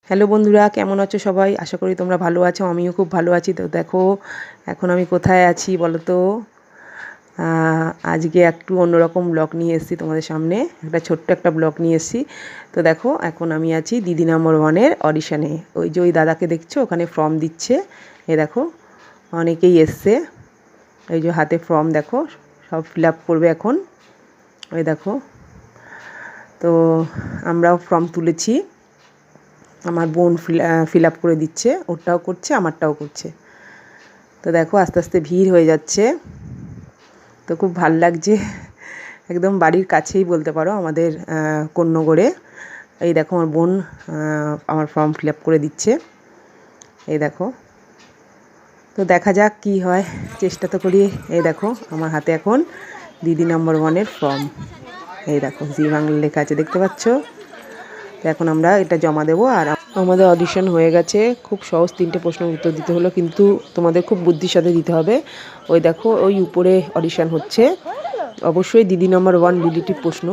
Hello বন্ধুরা, কেমন আছো সবাই? আশা করি তোমরা ভালো আছো। আমিও খুব ভালো আছি। তো দেখো এখন আমি কোথায় আছি বলো তো। আজকে একটু অন্যরকম ব্লগ নিয়ে এসেছি তোমাদের সামনে, ছোট্ট একটা ব্লগ নিয়ে এসেছি। তো দেখো এখন আমি আছি দিদি নম্বর 1-এর অডিশানে। ওই যে ওই দাদাকে দেখছো ওখানে ফর্ম দিচ্ছে। এ দেখো অনেকেই এসছে, এই যে হাতে ফর্ম দেখো, সব ফিল আপ করবে এখন। ওই দেখো, তো আমরাও ফর্ম তুলেছি। আমার বোন ফিল আপ করে দিচ্ছে, ওরটাও করছে আমারটাও করছে। তো দেখো আস্তে আস্তে ভিড় হয়ে যাচ্ছে, তো খুব ভাল লাগছে। একদম বাড়ির কাছেই বলতে পারো, আমাদের কোন্নগরে। এই দেখো আমার বোন আমার ফর্ম ফিল আপ করে দিচ্ছে, এই দেখো। তো দেখা যাক কি হয়, চেষ্টা তো করি। এই দেখো আমার হাতে এখন দিদি নম্বর 1-এর ফর্ম, এই দেখো জি বাংলা লেখা আছে, দেখতে পাচ্ছ। তো এখন আমরা এটা জমা দেবো। আর আমাদের অডিশন হয়ে গেছে। খুব সহজ 3টে প্রশ্নের উত্তর দিতে হলো, কিন্তু তোমাদের খুব বুদ্ধির সাথে দিতে হবে। ওই দেখো ওই উপরে অডিশন হচ্ছে, অবশ্যই দিদি নম্বর 1 রিলেটিভ প্রশ্ন।